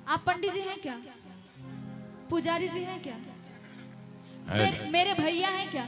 आप पंडित जी हैं क्या? पुजारी जी हैं क्या? मेरे भैया हैं क्या?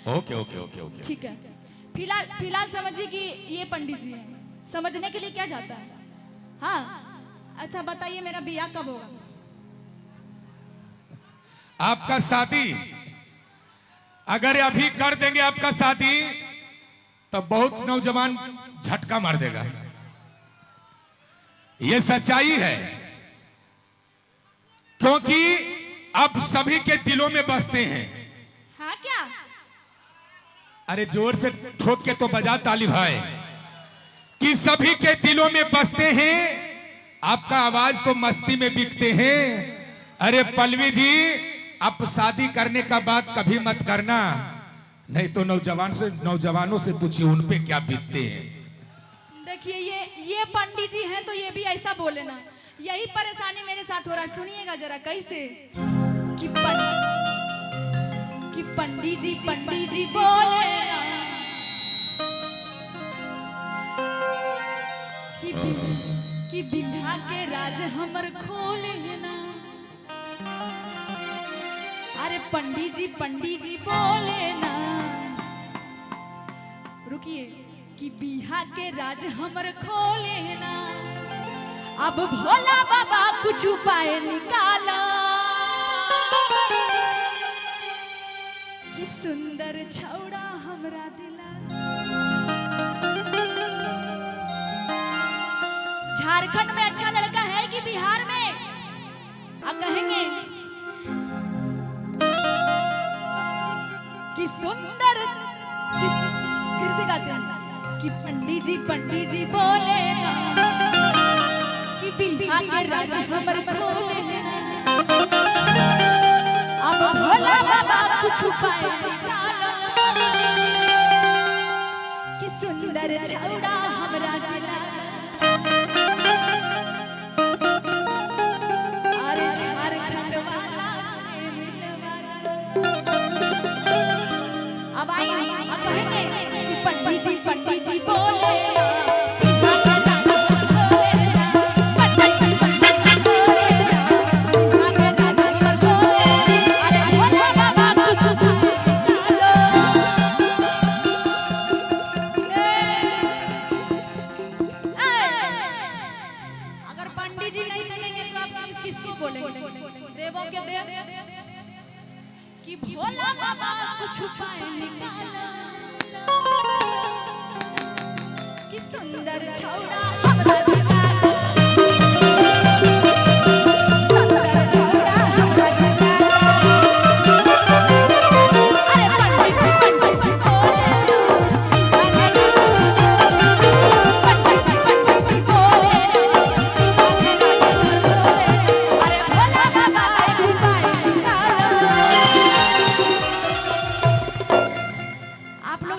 ओके ओके ओके ओके ठीक है। फिलहाल समझिए कि ये पंडित जी हैं। समझने के लिए क्या जाता है? हाँ, अच्छा बताइए मेरा ब्याह कब होगा? आपका शादी अगर अभी कर देंगे आपका शादी तो बहुत नौजवान झटका मार देगा। ये सच्चाई है, क्योंकि अब सभी के दिलों में बसते हैं। हाँ क्या? अरे जोर से ठोक के तो बजा ताली भाई कि सभी के दिलों में बसते हैं। आपका आवाज तो मस्ती में बिकते हैं। अरे पल्लवी जी, आप शादी करने का बात कभी मत करना, नहीं तो नौजवानों से पूछिए उन पे क्या बीतते हैं। देखिए ये पंडित जी हैं तो ये भी ऐसा बोले ना, यही परेशानी मेरे साथ हो रहा है। सुनिएगा जरा कैसे कि पंडित जी बोले ना कि बिल्हा के राज हमर खोले ना। अरे पंडित जी बोले ना, रुकिए, कि बिहा के राज हमर खोले ना। अब भोला बाबा कुछ उपाय निकाला कि सुंदर छौड़ा हमरा दिला। झारखंड में अच्छा लड़का है कि बिहार में? आप कहेंगे कि सुंदर, फिर से गाते हैं कि पंडित जी बोले ना कि बिहा के राज हमर खोले ना। अब भोला बाबा कुछ उपाय निकालो कि सुंदर छौड़ा हमरा दिला। अरे झारखंड वाला से मिलवा दो। अब आई कहेंगे कि पंडित जी बोले ना, देवों के देव कि भोला बाबा कुछ उपाय निकाला कि सुंदर छौड़ा हमरा दिला।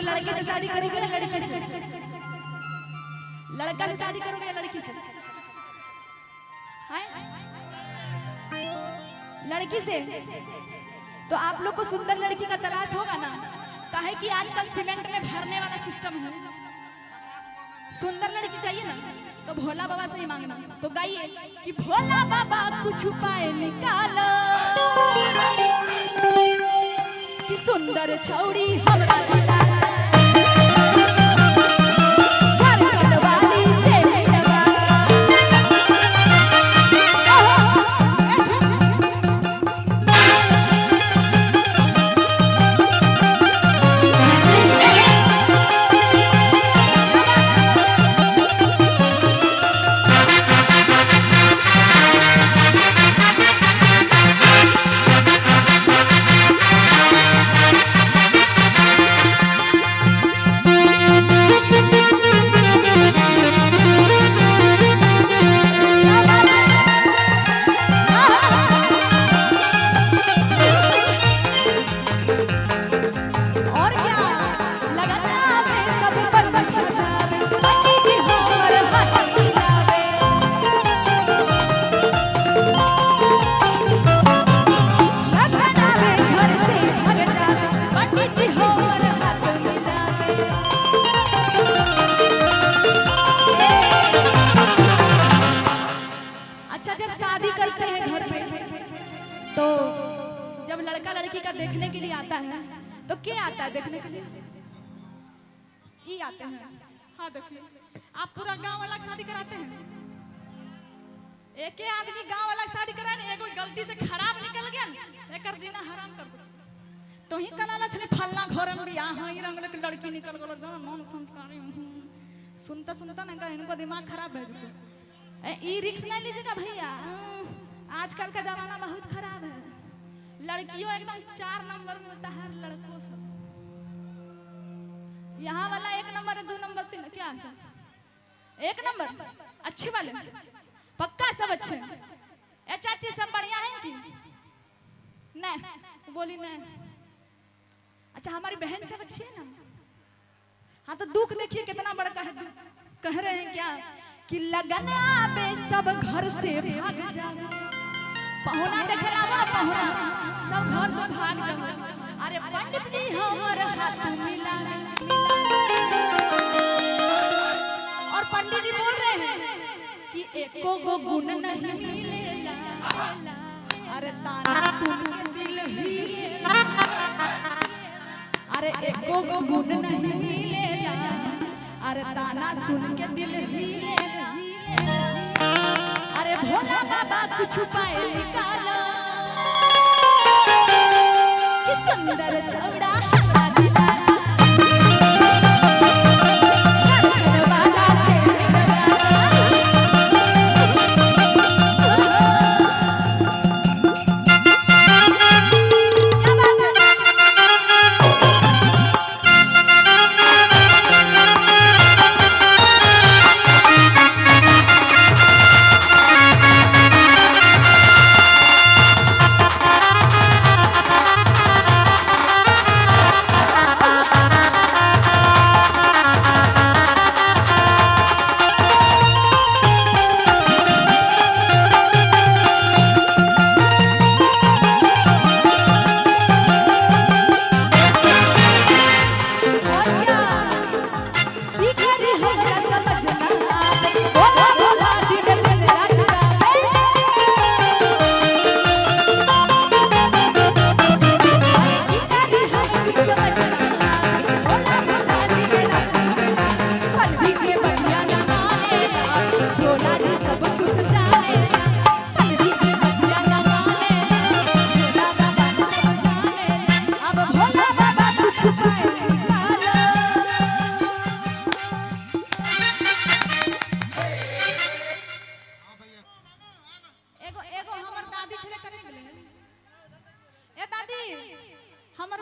लड़के से शादी करोगे या लड़की से? लड़का से शादी करोगे या लड़की से? लड़की से। तो आप लोग को सुंदर लड़की का तलाश होगा ना, काहे कि आजकल सीमेंट में भरने वाला सिस्टम है। सुंदर लड़की चाहिए ना तो भोला बाबा से ही मांगना। तो गाइए कि भोला बाबा कुछ उपाय निकालो कि सुंदर छौड़ी हमरा दिला। अच्छा जब शादी करते हैं घर पे तो जब लड़का लड़की का देखने के लिए आता है तो क्या आता है देखने के लिए? ये आते हैं। हाँ देखिए, आप पूरा गांव वाला शादी कराते हैं, एक ही आदमी गांव वाला शादी कराए ना, एगो गलती से खराब निकल गया ना एकर जीना हराम कर दो। तो ही कलाला छने फलना घर में बियाह हां, ई रंग के लड़की निकल गेलो, नॉन संस्कारी सुनता सुनता ना इनको दिमाग खराब हो जतो। ई रिक्स नहीं लीजिएगा भैया, आजकल का जमाना बहुत खराब है। लड़कियों एकदम 4 नंबर मिलता है, लड़कों सब यहाँ वाला 1 नंबर 2 नंबर 3 क्या है सर? 1 नंबर अच्छे वाले पक्का सब अच्छे हैं। ए चाची सब बढ़िया हैं कि नहीं? बोली नहीं। अच्छा हमारी बहन सब अच्छी है ना? हाँ तो दुख देखिए कितना बड़ा है दुख। कह रहे हैं क्या कि लगन आवे सब घर से भाग जाओ, पहुना देखलावा ना पहुना सब घर से भाग जाओ। अरे पंडित जी हमर हाथ मिला और पंडित जी बोल रहे हैं कि एको गो गुण नहीं मिलेला, अरे ताना सुन के दिल हिलेला, अरे एको गो गुण नहीं मिलेला, अरे ताना सुन के दिल हिलेला। अरे भोला बाबा कुछ उपाय निकालो कि सुंदर छौड़ा हमरा दिलाना, झारखंड वाला से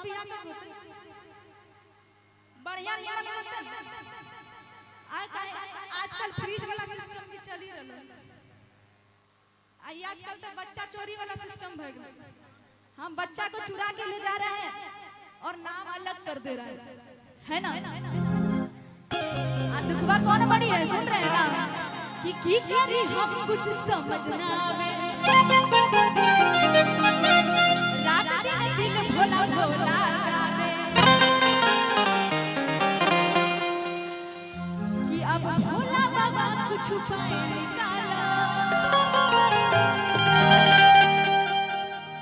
क्या बात है? बढ़िया नियम करते आजकल फ्रीज वाला सिस्टम भी चली रहल है। आजकल तो बच्चा चोरी वाला सिस्टम भग गया। हम बच्चा को चुरा के ले जा रहे हैं और नाम अलग कर दे रहे हैं, है ना? दुखवा कौन बड़ी है सुन रहे हैं ना कि की करी हम कुछ समझना आवे, रात दिन दिल भोला भोला गावे कि अब भोला बाबा कुछ उपाय निकालो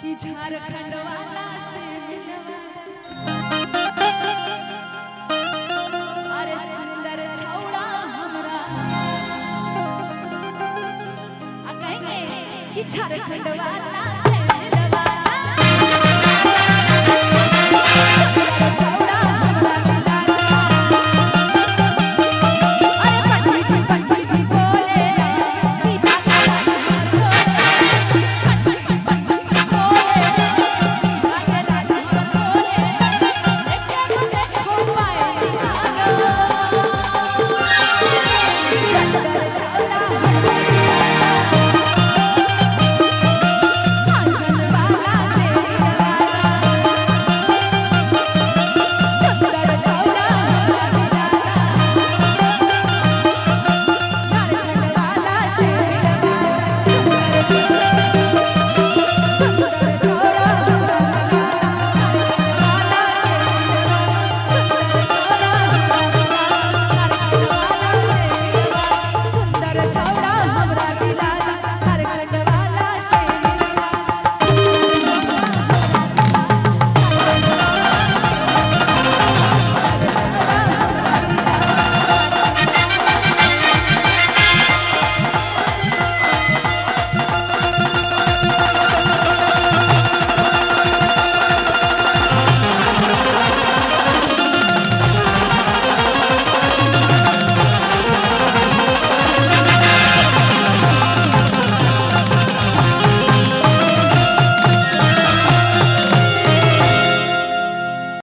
कि झारखंड वाला से मिलवा दो, अरे सुंदर छौड़ा हमरा कहेंगे कि झारखंड वाला